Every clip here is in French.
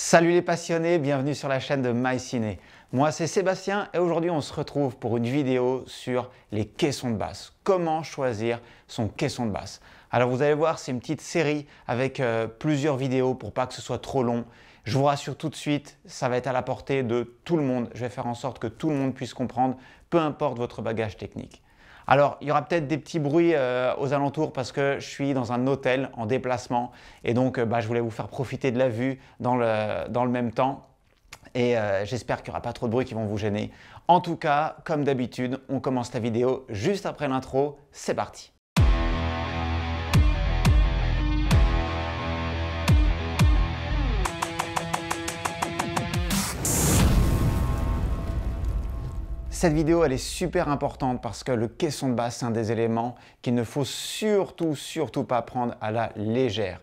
Salut les passionnés, bienvenue sur la chaîne de MyCiné. Moi c'est Sébastien et aujourd'hui on se retrouve pour une vidéo sur les caissons de basse. Comment choisir son caisson de basse. Alors vous allez voir, c'est une petite série avec plusieurs vidéos pour pas que ce soit trop long. Je vous rassure tout de suite, ça va être à la portée de tout le monde. Je vais faire en sorte que tout le monde puisse comprendre, peu importe votre bagage technique. Alors, il y aura peut-être des petits bruits aux alentours parce que je suis dans un hôtel en déplacement et donc je voulais vous faire profiter de la vue dans le même temps et j'espère qu'il n'y aura pas trop de bruits qui vont vous gêner. En tout cas, comme d'habitude, on commence la vidéo juste après l'intro. C'est parti! Cette vidéo, elle est super importante parce que le caisson de basse, c'est un des éléments qu'il ne faut surtout pas prendre à la légère.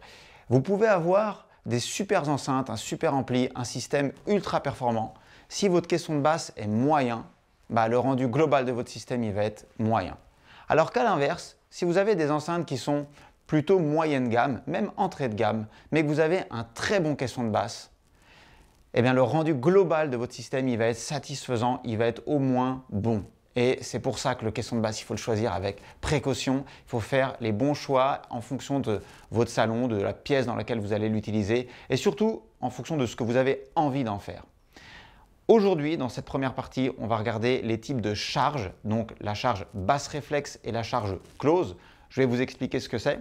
Vous pouvez avoir des super enceintes, un super ampli, un système ultra performant. Si votre caisson de basse est moyen, le rendu global de votre système, il va être moyen. Alors qu'à l'inverse, si vous avez des enceintes qui sont plutôt moyenne gamme, même entrée de gamme, mais que vous avez un très bon caisson de basse, eh bien, le rendu global de votre système, il va être satisfaisant, il va être au moins bon. Et c'est pour ça que le caisson de basse, il faut le choisir avec précaution. Il faut faire les bons choix en fonction de votre salon, de la pièce dans laquelle vous allez l'utiliser et surtout en fonction de ce que vous avez envie d'en faire. Aujourd'hui, dans cette première partie, on va regarder les types de charges, donc la charge basse réflexe et la charge close. Je vais vous expliquer ce que c'est.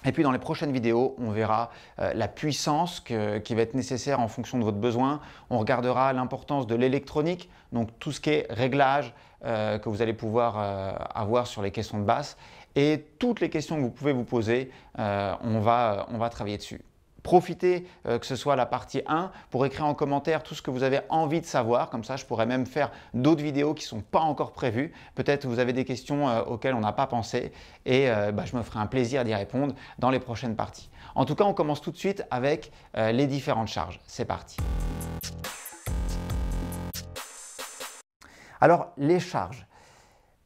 Et puis dans les prochaines vidéos, on verra la puissance qui va être nécessaire en fonction de votre besoin. On regardera l'importance de l'électronique, donc tout ce qui est réglage que vous allez pouvoir avoir sur les caissons de basse. Et toutes les questions que vous pouvez vous poser, on va travailler dessus. Profitez que ce soit la partie 1 pour écrire en commentaire tout ce que vous avez envie de savoir. Comme ça, je pourrais même faire d'autres vidéos qui ne sont pas encore prévues. Peut-être que vous avez des questions auxquelles on n'a pas pensé et je me ferai un plaisir d'y répondre dans les prochaines parties. En tout cas, on commence tout de suite avec les différentes charges. C'est parti. Alors, les charges.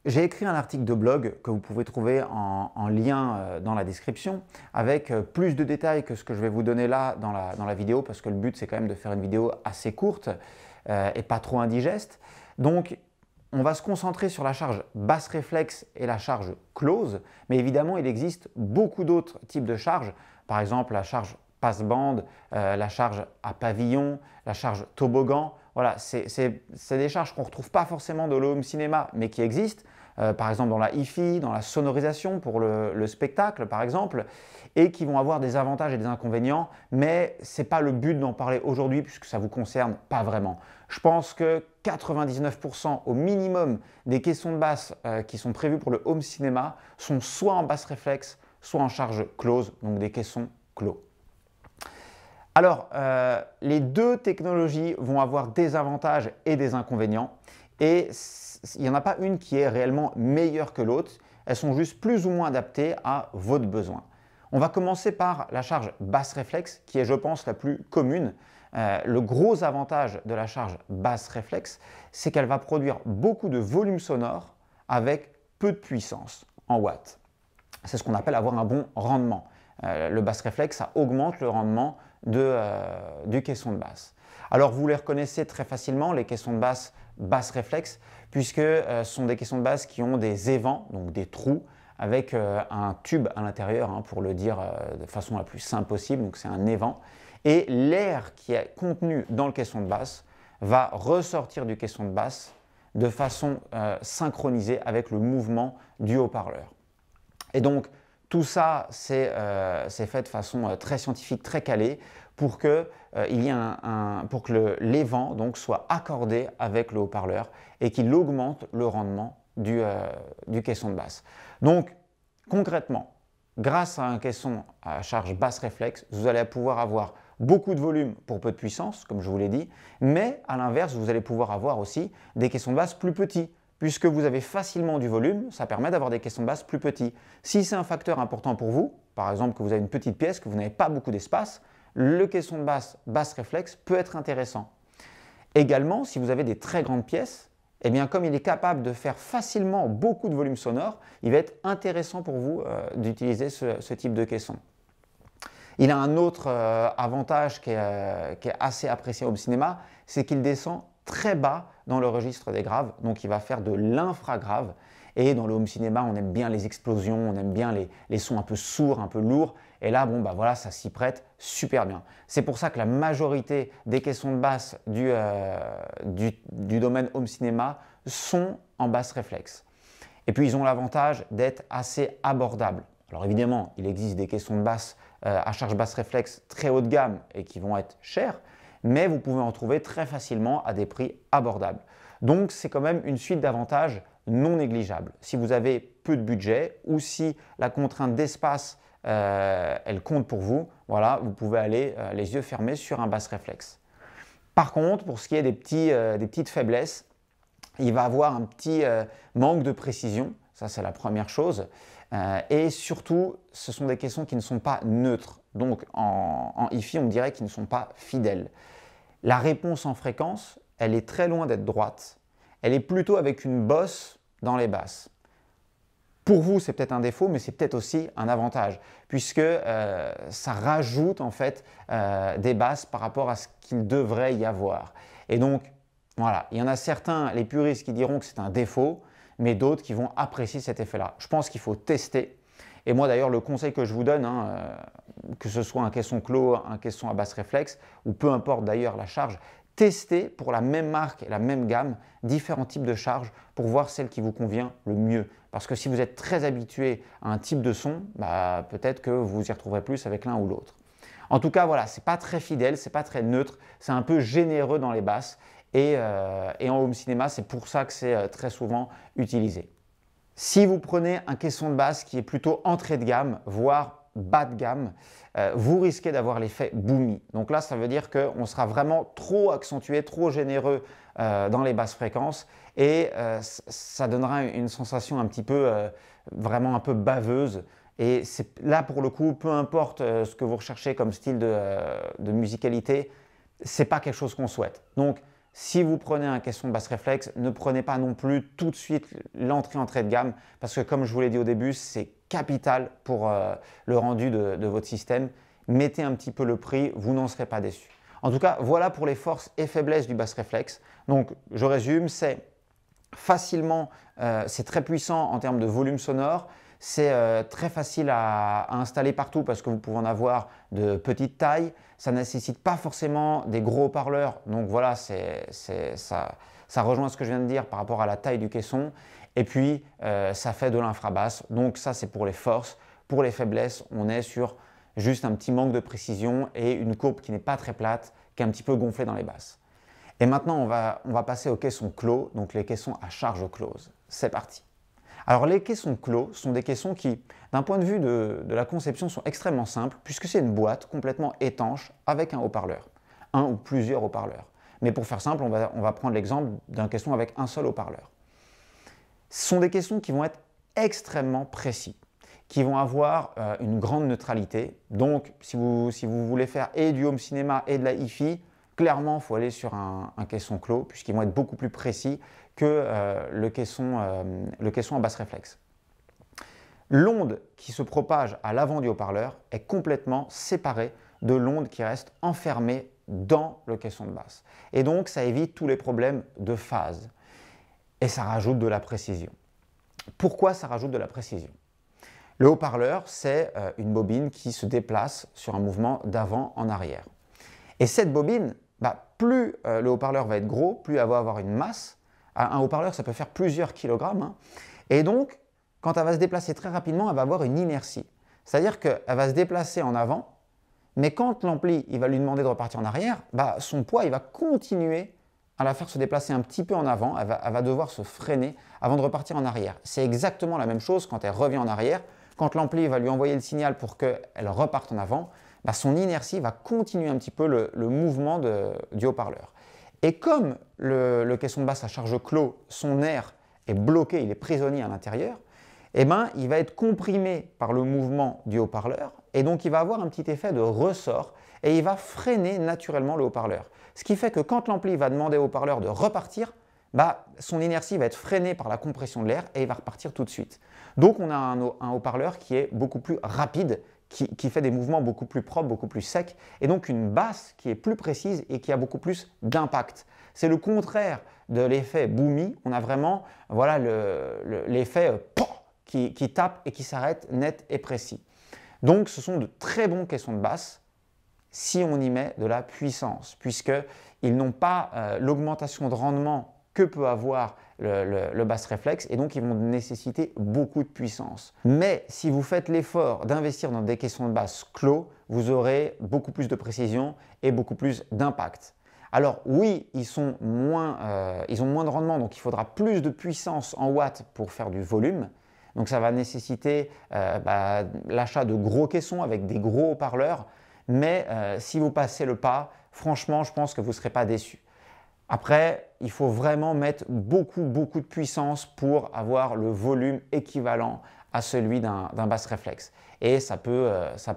J'ai écrit un article de blog que vous pouvez trouver en lien dans la description avec plus de détails que ce que je vais vous donner là dans la vidéo parce que le but c'est quand même de faire une vidéo assez courte et pas trop indigeste. Donc on va se concentrer sur la charge basse réflexe et la charge close, mais évidemment il existe beaucoup d'autres types de charges, par exemple la charge passe-bande, la charge à pavillon, la charge toboggan. Voilà, c'est des charges qu'on ne retrouve pas forcément dans le home cinéma, mais qui existent, par exemple dans la hi-fi, dans la sonorisation pour le spectacle par exemple, et qui vont avoir des avantages et des inconvénients, mais ce n'est pas le but d'en parler aujourd'hui puisque ça ne vous concerne pas vraiment. Je pense que 99% au minimum des caissons de basse qui sont prévus pour le home cinéma sont soit en basse réflexe, soit en charge close, donc des caissons clos. Alors, les deux technologies vont avoir des avantages et des inconvénients et il n'y en a pas une qui est réellement meilleure que l'autre. Elles sont juste plus ou moins adaptées à votre besoin. On va commencer par la charge basse réflexe qui est, je pense, la plus commune. Le gros avantage de la charge basse réflexe, c'est qu'elle va produire beaucoup de volume sonore avec peu de puissance en watts. C'est ce qu'on appelle avoir un bon rendement. Le basse réflexe, ça augmente le rendement du caisson de basse. Alors vous les reconnaissez très facilement, les caissons de basse réflexe, puisque ce sont des caissons de basse qui ont des évents, donc des trous, avec un tube à l'intérieur, pour le dire de façon la plus simple possible, donc c'est un évent. Et l'air qui est contenu dans le caisson de basse va ressortir du caisson de basse de façon synchronisée avec le mouvement du haut-parleur. Et donc, tout ça, c'est fait de façon très scientifique, très calée, pour que l'évent soit accordé avec le haut-parleur et qu'il augmente le rendement du caisson de basse. Donc, concrètement, grâce à un caisson à charge basse réflexe, vous allez pouvoir avoir beaucoup de volume pour peu de puissance, comme je vous l'ai dit, mais à l'inverse, vous allez pouvoir avoir aussi des caissons de basse plus petits. Puisque vous avez facilement du volume, ça permet d'avoir des caissons de basse plus petits. Si c'est un facteur important pour vous, par exemple que vous avez une petite pièce, que vous n'avez pas beaucoup d'espace, le caisson de basse réflexe peut être intéressant. Également, si vous avez des très grandes pièces, eh bien, comme il est capable de faire facilement beaucoup de volume sonore, il va être intéressant pour vous d'utiliser ce type de caisson. Il a un autre avantage qui est assez apprécié au cinéma, c'est qu'il descend très bas dans le registre des graves, donc il va faire de l'infragrave. Et dans le home cinéma, on aime bien les explosions, on aime bien les sons un peu sourds, un peu lourds. Et là, bon, bah voilà, ça s'y prête super bien. C'est pour ça que la majorité des caissons de basse du domaine home cinéma sont en basse réflexe. Et puis, ils ont l'avantage d'être assez abordables. Alors évidemment, il existe des caissons de basse à charge basse réflexe très haut de gamme et qui vont être chers, mais vous pouvez en trouver très facilement à des prix abordables. Donc, c'est quand même une suite d'avantages non négligeables. Si vous avez peu de budget ou si la contrainte d'espace, elle compte pour vous, voilà, vous pouvez aller les yeux fermés sur un basse réflexe. Par contre, pour ce qui est des petites faiblesses, il va avoir un petit manque de précision, ça c'est la première chose. Et surtout, ce sont des caissons qui ne sont pas neutres. Donc en hi-fi, on dirait qu'ils ne sont pas fidèles. La réponse en fréquence, elle est très loin d'être droite. Elle est plutôt avec une bosse dans les basses. Pour vous, c'est peut-être un défaut, mais c'est peut-être aussi un avantage, puisque ça rajoute en fait des basses par rapport à ce qu'il devrait y avoir. Et donc, voilà, il y en a certains, les puristes, qui diront que c'est un défaut, mais d'autres qui vont apprécier cet effet-là. Je pense qu'il faut tester. Et moi d'ailleurs, le conseil que je vous donne, que ce soit un caisson clos, un caisson à basse réflexe, ou peu importe d'ailleurs la charge, testez pour la même marque et la même gamme différents types de charges pour voir celle qui vous convient le mieux. Parce que si vous êtes très habitué à un type de son, bah, peut-être que vous y retrouverez plus avec l'un ou l'autre. En tout cas, voilà, ce n'est pas très fidèle, ce n'est pas très neutre, c'est un peu généreux dans les basses. Et en home cinéma, c'est pour ça que c'est très souvent utilisé. Si vous prenez un caisson de basse qui est plutôt entrée de gamme, voire bas de gamme, vous risquez d'avoir l'effet boomy. Donc là, ça veut dire qu'on sera vraiment trop accentué, trop généreux dans les basses fréquences et ça donnera une sensation un petit peu, vraiment un peu baveuse. Et là, pour le coup, peu importe ce que vous recherchez comme style de musicalité, ce n'est pas quelque chose qu'on souhaite. Donc, si vous prenez un caisson de basse réflexe, ne prenez pas non plus tout de suite l'entrée de gamme parce que comme je vous l'ai dit au début, c'est capital pour le rendu de votre système. Mettez un petit peu le prix, vous n'en serez pas déçu. En tout cas, voilà pour les forces et faiblesses du basse réflexe. Donc, je résume, c'est très puissant en termes de volume sonore. C'est très facile à installer partout parce que vous pouvez en avoir de petite taille. Ça ne nécessite pas forcément des gros haut-parleurs. Donc voilà, ça rejoint ce que je viens de dire par rapport à la taille du caisson. Et puis, ça fait de l'infrabasse. Donc ça, c'est pour les forces. Pour les faiblesses, on est sur juste un petit manque de précision et une courbe qui n'est pas très plate, qui est un petit peu gonflée dans les basses. Et maintenant, on va passer aux caissons clos, donc les caissons à charge close. C'est parti. Alors les caissons clos sont des caissons qui, d'un point de vue de la conception, sont extrêmement simples puisque c'est une boîte complètement étanche avec un haut-parleur, un ou plusieurs haut-parleurs. Mais pour faire simple, on va prendre l'exemple d'un caisson avec un seul haut-parleur. Ce sont des caissons qui vont être extrêmement précis, qui vont avoir une grande neutralité. Donc si vous voulez faire et du home cinéma et de la hi-fi, clairement, il faut aller sur un caisson clos puisqu'ils vont être beaucoup plus précis que le caisson à basse réflexe. L'onde qui se propage à l'avant du haut-parleur est complètement séparée de l'onde qui reste enfermée dans le caisson de basse. Et donc, ça évite tous les problèmes de phase. Et ça rajoute de la précision. Pourquoi ça rajoute de la précision? Le haut-parleur, c'est une bobine qui se déplace sur un mouvement d'avant en arrière. Et cette bobine, plus le haut-parleur va être gros, plus elle va avoir une masse. Un haut-parleur, ça peut faire plusieurs kilogrammes. Hein. Et donc, quand elle va se déplacer très rapidement, elle va avoir une inertie. C'est-à-dire qu'elle va se déplacer en avant, mais quand l'ampli va lui demander de repartir en arrière, son poids il va continuer à la faire se déplacer un petit peu en avant. Elle va devoir se freiner avant de repartir en arrière. C'est exactement la même chose quand elle revient en arrière. Quand l'ampli va lui envoyer le signal pour qu'elle reparte en avant, son inertie va continuer un petit peu le mouvement du haut-parleur. Et comme le caisson de basse à charge clos, son air est bloqué, il est prisonnier à l'intérieur, il va être comprimé par le mouvement du haut-parleur et donc il va avoir un petit effet de ressort et il va freiner naturellement le haut-parleur. Ce qui fait que quand l'ampli va demander au haut-parleur de repartir, son inertie va être freinée par la compression de l'air et il va repartir tout de suite. Donc on a un haut-parleur qui est beaucoup plus rapide, qui fait des mouvements beaucoup plus propres, beaucoup plus secs, et donc une basse qui est plus précise et qui a beaucoup plus d'impact. C'est le contraire de l'effet boomy. On a vraiment voilà, l'effet qui tape et qui s'arrête net et précis. Donc ce sont de très bons caissons de basse si on y met de la puissance, puisqu'ils n'ont pas l'augmentation de rendement que peut avoir le basse réflexe et donc ils vont nécessiter beaucoup de puissance. Mais si vous faites l'effort d'investir dans des caissons de basse clos, vous aurez beaucoup plus de précision et beaucoup plus d'impact. Alors oui, ils ont moins de rendement, donc il faudra plus de puissance en watts pour faire du volume. Donc ça va nécessiter l'achat de gros caissons avec des gros haut-parleurs. Mais si vous passez le pas, franchement, je pense que vous ne serez pas déçus. Après, il faut vraiment mettre beaucoup de puissance pour avoir le volume équivalent à celui d'un basse réflexe. Et ça peut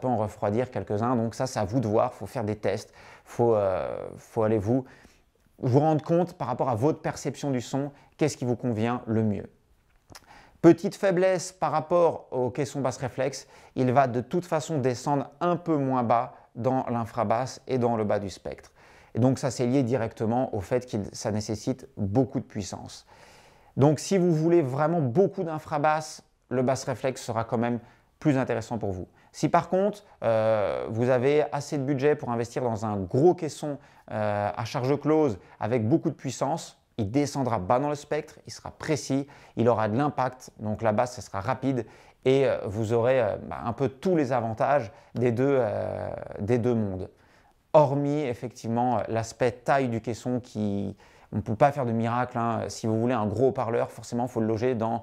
en refroidir quelques-uns, donc ça c'est à vous de voir, il faut faire des tests, il faut aller vous rendre compte par rapport à votre perception du son, qu'est-ce qui vous convient le mieux. Petite faiblesse par rapport au caisson basse réflexe, il va de toute façon descendre un peu moins bas dans l'infrabasse et dans le bas du spectre. Et donc ça c'est lié directement au fait que ça nécessite beaucoup de puissance. Donc si vous voulez vraiment beaucoup d'infrabasse, le basse réflexe sera quand même plus intéressant pour vous. Si par contre vous avez assez de budget pour investir dans un gros caisson à charge close avec beaucoup de puissance, il descendra bas dans le spectre, il sera précis, il aura de l'impact, donc la basse ça sera rapide et vous aurez un peu tous les avantages des deux mondes. Hormis effectivement l'aspect taille du caisson on ne peut pas faire de miracle. Hein. Si vous voulez un gros haut-parleur, forcément il faut le loger dans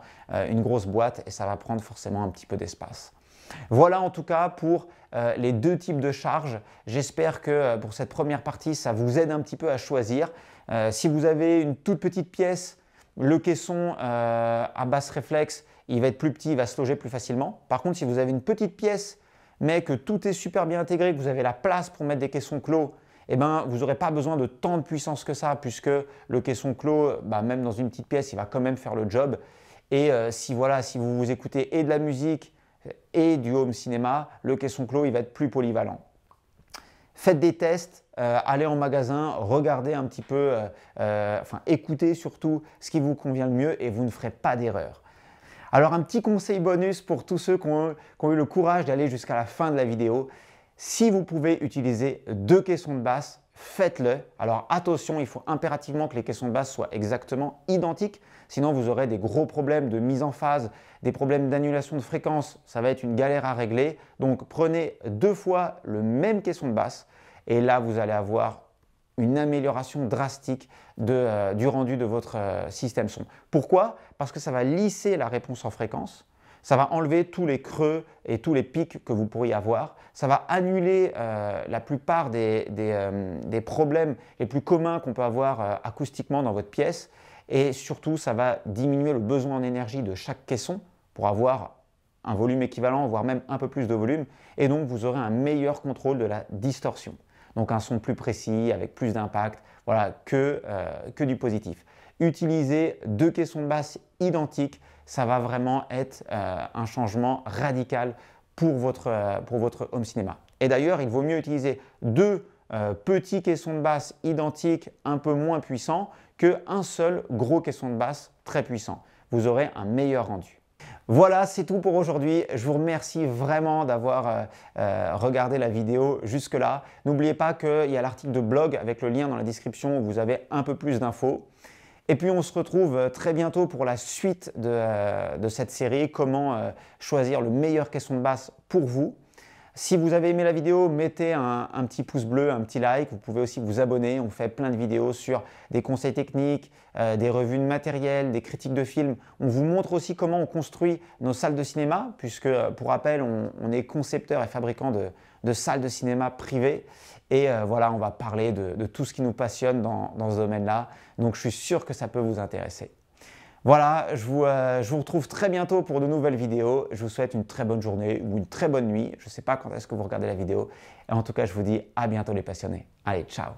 une grosse boîte et ça va prendre forcément un petit peu d'espace. Voilà en tout cas pour les deux types de charges. J'espère que pour cette première partie, ça vous aide un petit peu à choisir. Si vous avez une toute petite pièce, le caisson à basse réflexe, il va être plus petit, il va se loger plus facilement. Par contre, si vous avez une petite pièce, mais que tout est super bien intégré, que vous avez la place pour mettre des caissons clos, eh ben, vous n'aurez pas besoin de tant de puissance que ça, puisque le caisson clos, même dans une petite pièce, il va quand même faire le job. Et si vous écoutez et de la musique et du home cinéma, le caisson clos, il va être plus polyvalent. Faites des tests, allez en magasin, regardez un petit peu, écoutez surtout ce qui vous convient le mieux et vous ne ferez pas d'erreur. Alors un petit conseil bonus pour tous ceux qui ont eu le courage d'aller jusqu'à la fin de la vidéo. Si vous pouvez utiliser deux caissons de basse, faites-le. Alors attention, il faut impérativement que les caissons de basse soient exactement identiques. Sinon, vous aurez des gros problèmes de mise en phase, des problèmes d'annulation de fréquence. Ça va être une galère à régler. Donc prenez deux fois le même caisson de basse et là, vous allez avoir une amélioration drastique du rendu de votre système son. Pourquoi? Parce que ça va lisser la réponse en fréquence, ça va enlever tous les creux et tous les pics que vous pourriez avoir, ça va annuler la plupart des problèmes les plus communs qu'on peut avoir acoustiquement dans votre pièce et surtout, ça va diminuer le besoin en énergie de chaque caisson pour avoir un volume équivalent, voire même un peu plus de volume et donc vous aurez un meilleur contrôle de la distorsion. Donc un son plus précis, avec plus d'impact, voilà, que du positif. Utilisez deux caissons de basse identiques, ça va vraiment être un changement radical pour votre home cinéma. Et d'ailleurs, il vaut mieux utiliser deux petits caissons de basse identiques, un peu moins puissants, qu'un seul gros caisson de basse très puissant. Vous aurez un meilleur rendu. Voilà, c'est tout pour aujourd'hui. Je vous remercie vraiment d'avoir regardé la vidéo jusque-là. N'oubliez pas qu'il y a l'article de blog avec le lien dans la description où vous avez un peu plus d'infos. Et puis on se retrouve très bientôt pour la suite de cette série, comment choisir le meilleur caisson de basse pour vous. Si vous avez aimé la vidéo, mettez un petit pouce bleu, un petit like. Vous pouvez aussi vous abonner. On fait plein de vidéos sur des conseils techniques, des revues de matériel, des critiques de films. On vous montre aussi comment on construit nos salles de cinéma, puisque pour rappel, on est concepteur et fabricant de salles de cinéma privées. Et voilà, on va parler de tout ce qui nous passionne dans ce domaine-là. Donc je suis sûr que ça peut vous intéresser. Voilà, je vous retrouve très bientôt pour de nouvelles vidéos. Je vous souhaite une très bonne journée ou une très bonne nuit. Je ne sais pas quand est-ce que vous regardez la vidéo. Et en tout cas, je vous dis à bientôt les passionnés. Allez, ciao!